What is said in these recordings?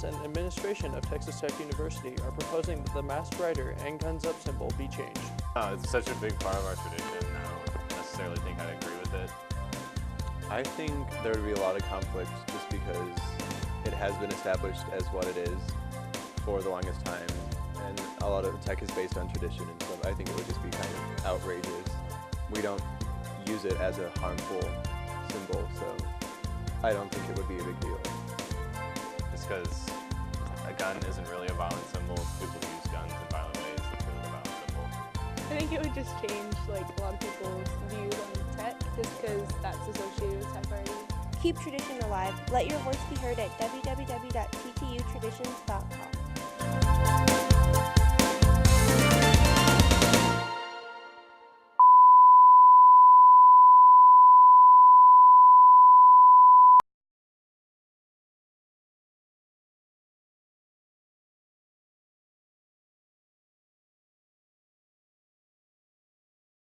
and administration of Texas Tech University are proposing that the masked rider and guns up symbol be changed. It's such a big part of our tradition. I don't necessarily think I'd agree with it. I think there would be a lot of conflict just because it has been established as what it is for the longest time, and a lot of tech is based on tradition, and so I think it would just be kind of outrageous. We don't use it as a harmful symbol, so I don't think it would be a big deal. Just because a gun isn't really a violent symbol. People use guns in violent ways. It's really a violent symbol. I think it would just change like a lot of people's views on tech just because that's associated with tech already. Keep tradition alive. Let your voice be heard at www.ttutraditions.com.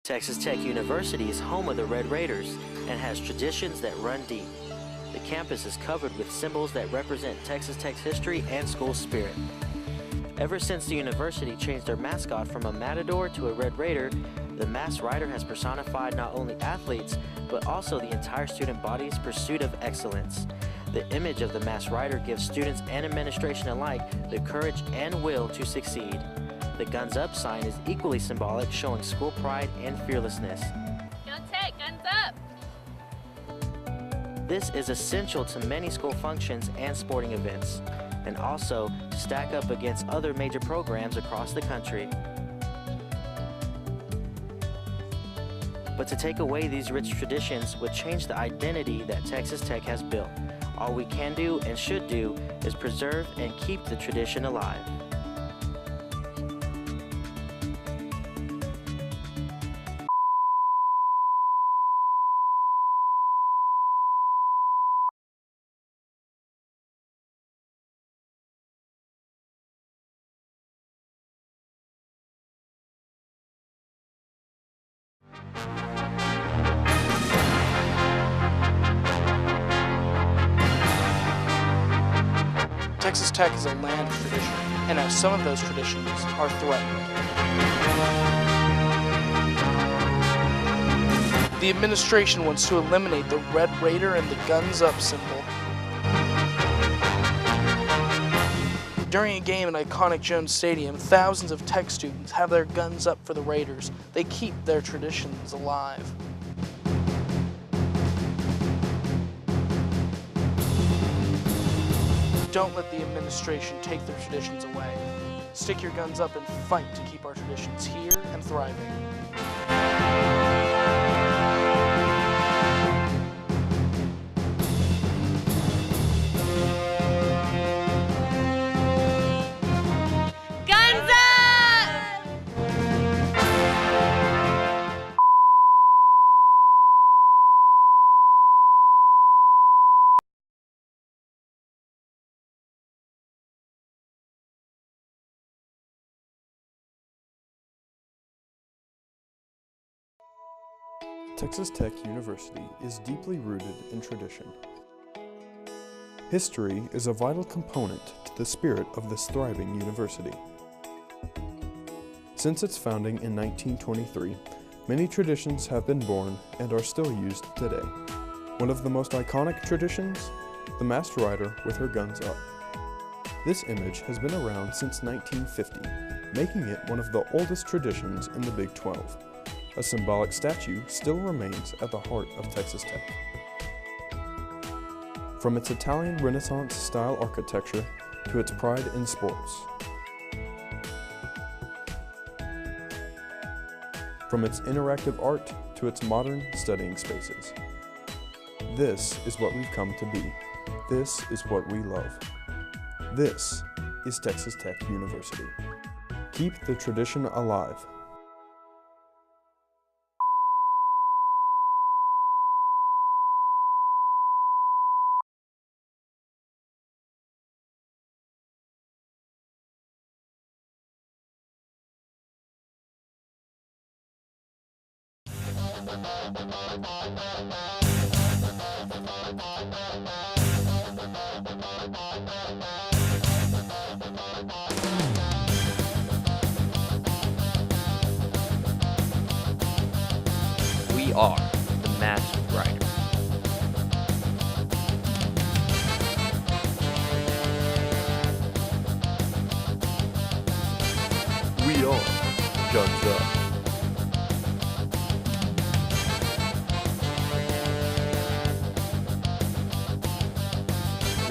Texas Tech University is home of the Red Raiders and has traditions that run deep. The campus is covered with symbols that represent Texas Tech's history and school spirit. Ever since the university changed their mascot from a matador to a Red Raider, the masked rider has personified not only athletes, but also the entire student body's pursuit of excellence. The image of the masked rider gives students and administration alike the courage and will to succeed. The Guns Up sign is equally symbolic, showing school pride and fearlessness. Go Tech, guns up! This is essential to many school functions and sporting events, and also to stack up against other major programs across the country. But to take away these rich traditions would change the identity that Texas Tech has built. All we can do and should do is preserve and keep the tradition alive. Texas Tech is a land of tradition, and now some of those traditions are threatened. The administration wants to eliminate the Red Raider and the Guns Up symbol. During a game at iconic Jones Stadium, thousands of Tech students have their guns up for the Raiders. They keep their traditions alive. Don't let the administration take their traditions away. Stick your guns up and fight to keep our traditions here and thriving. Guns up! Texas Tech University is deeply rooted in tradition. History is a vital component to the spirit of this thriving university. Since its founding in 1923, many traditions have been born and are still used today. One of the most iconic traditions, the masked rider with her guns up. This image has been around since 1950, making it one of the oldest traditions in the Big 12. A symbolic statue still remains at the heart of Texas Tech. From its Italian Renaissance-style architecture to its pride in sports. From its interactive art to its modern studying spaces. This is what we've come to be. This is what we love. This is Texas Tech University. Keep the tradition alive. We are the Masked Rider. We are Guns Up.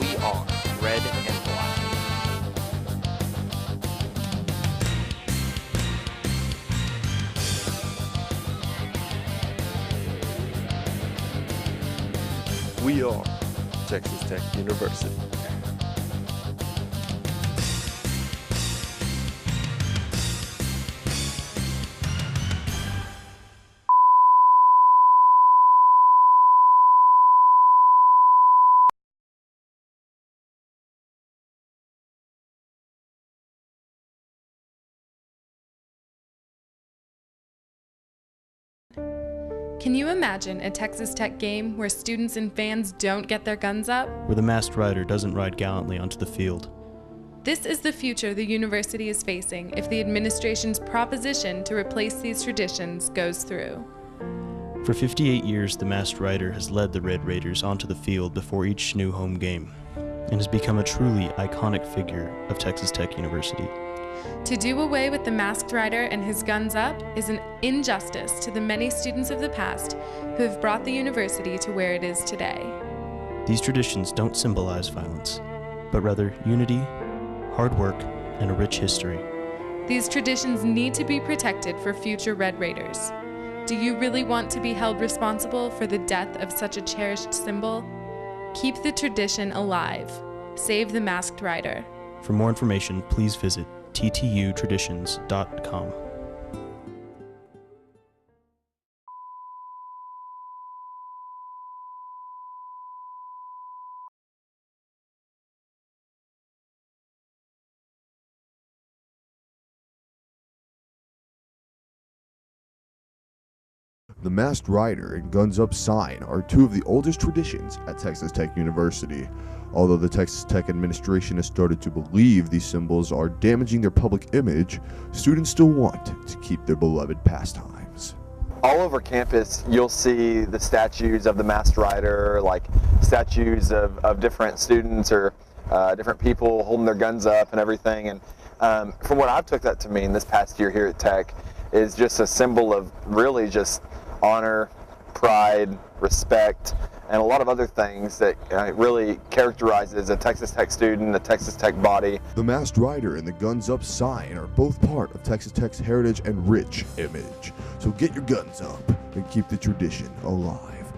We are Red and Black. We are Texas Tech University. Can you imagine a Texas Tech game where students and fans don't get their guns up? Where the masked rider doesn't ride gallantly onto the field. This is the future the university is facing if the administration's proposition to replace these traditions goes through. For 58 years, the masked rider has led the Red Raiders onto the field before each new home game, and has become a truly iconic figure of Texas Tech University. To do away with the masked rider and his guns up is an injustice to the many students of the past who have brought the university to where it is today. These traditions don't symbolize violence, but rather unity, hard work, and a rich history. These traditions need to be protected for future Red Raiders. Do you really want to be held responsible for the death of such a cherished symbol? Keep the tradition alive. Save the masked rider. For more information, please visit ttutraditions.com. The Masked Rider and Guns Up sign are two of the oldest traditions at Texas Tech University. Although the Texas Tech administration has started to believe these symbols are damaging their public image, students still want to keep their beloved pastimes. All over campus, you'll see the statues of the Masked Rider, like statues of different students or different people holding their guns up and everything. And from what I've took that to mean this past year here at Tech is just a symbol of really just honor, pride, respect, and a lot of other things that really characterizes a Texas Tech student, a Texas Tech body. The Masked Rider and the Guns Up sign are both part of Texas Tech's heritage and rich image. So get your guns up and keep the tradition alive.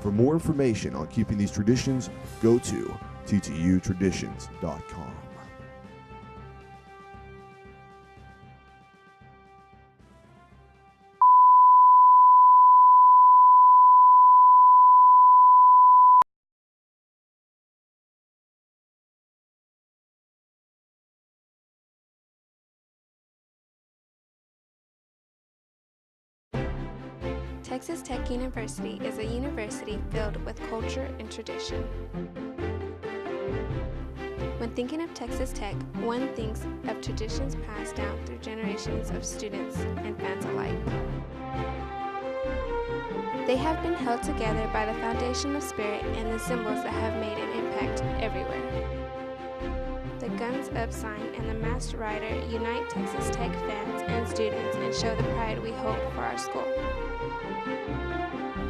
For more information on keeping these traditions, go to ttutraditions.com. Texas Tech University is a university filled with culture and tradition. When thinking of Texas Tech, one thinks of traditions passed down through generations of students and fans alike. They have been held together by the foundation of spirit and the symbols that have made an impact everywhere. The Guns Up sign and the Masked Rider unite Texas Tech fans and students and show the pride we hold for our school.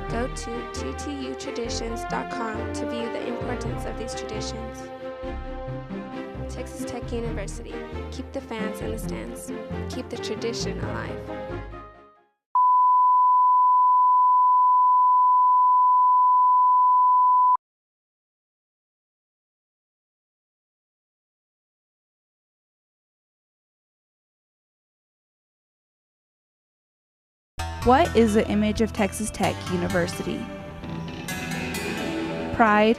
Go to ttutraditions.com to view the importance of these traditions. Texas Tech University. Keep the fans in the stands. Keep the tradition alive. What is the image of Texas Tech University? Pride,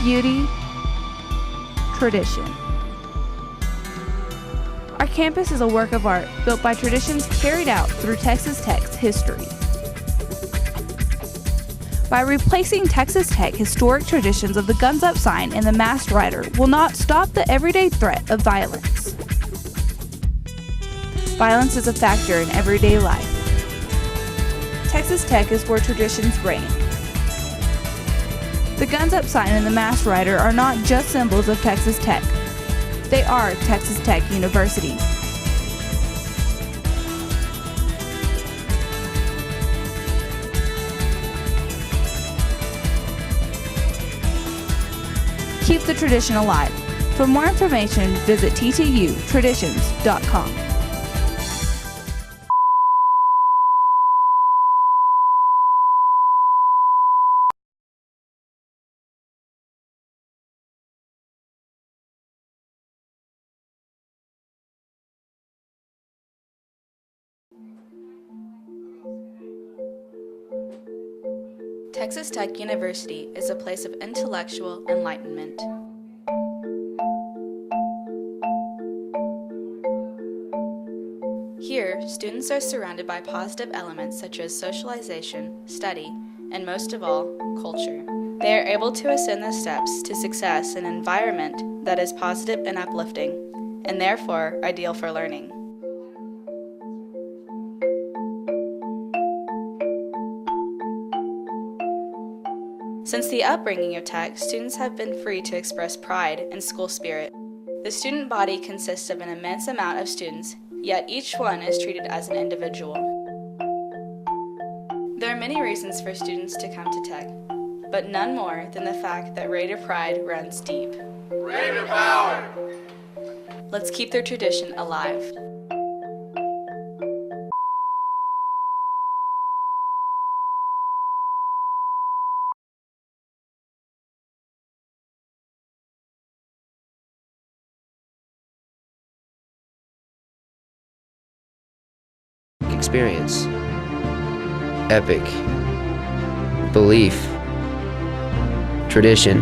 beauty, tradition. Our campus is a work of art built by traditions carried out through Texas Tech's history. By replacing Texas Tech, historic traditions of the Guns Up sign and the Masked Rider will not stop the everyday threat of violence. violence is a factor in everyday life. Texas Tech is where traditions reign. The Guns Up sign and the Masked Rider are not just symbols of Texas Tech. They are Texas Tech University. Keep the tradition alive. For more information, visit ttutraditions.com. Texas Tech University is a place of intellectual enlightenment. Here, students are surrounded by positive elements such as socialization, study, and most of all, culture. They are able to ascend the steps to success in an environment that is positive and uplifting, and therefore ideal for learning. Since the upbringing of Tech, students have been free to express pride and school spirit. The student body consists of an immense amount of students, yet each one is treated as an individual. There are many reasons for students to come to Tech, but none more than the fact that Raider pride runs deep. Raider power! Let's keep their tradition alive. Experience, epic, belief, tradition.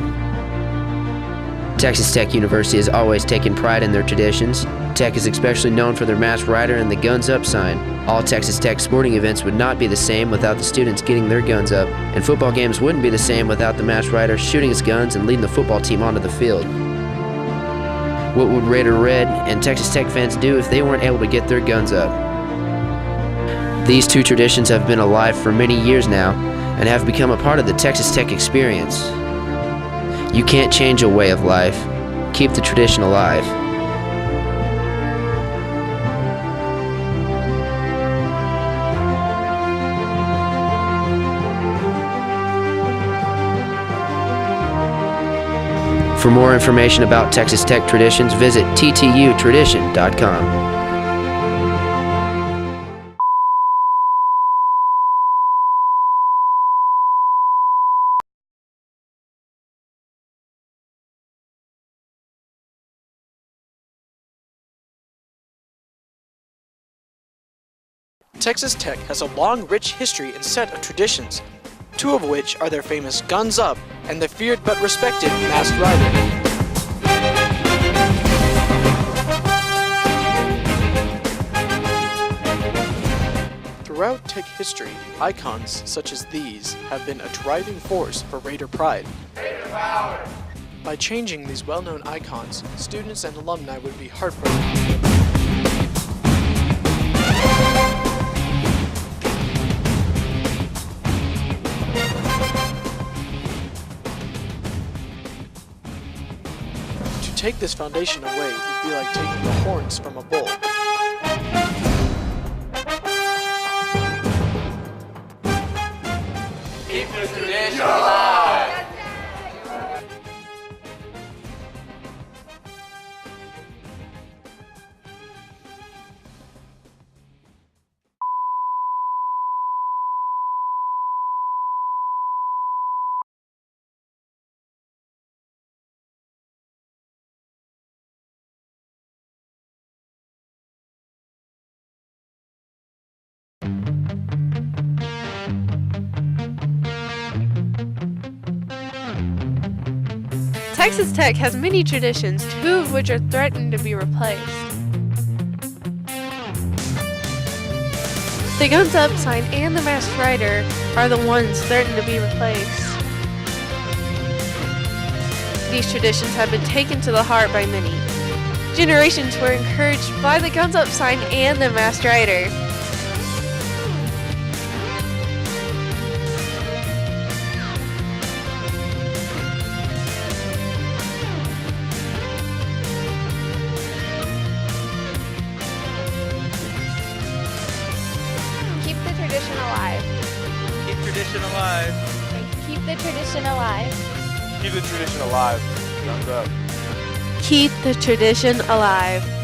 Texas Tech University has always taken pride in their traditions. Tech is especially known for their Masked Rider and the Guns Up sign. All Texas Tech sporting events would not be the same without the students getting their guns up, and football games wouldn't be the same without the Masked Rider shooting his guns and leading the football team onto the field. What would Raider Red and Texas Tech fans do if they weren't able to get their guns up? These two traditions have been alive for many years now and have become a part of the Texas Tech experience. You can't change a way of life. Keep the tradition alive. For more information about Texas Tech traditions, visit ttutradition.com. Texas Tech has a long, rich history and set of traditions, two of which are their famous Guns Up and the feared but respected Masked Rider. Throughout Tech history, icons such as these have been a driving force for Raider pride. Raider power! By changing these well-known icons, students and alumni would be heartbroken. To take this foundation away would be like taking the horns from a bull. Keep the tradition alive! Texas Tech has many traditions, two of which are threatened to be replaced. The Guns Up sign and the Masked Rider are the ones threatened to be replaced. These traditions have been taken to the heart by many. generations were encouraged by the Guns Up sign and the Masked Rider. Keep the tradition alive. Keep tradition alive. Keep the tradition alive. Keep the tradition alive. Guns up. Keep the tradition alive.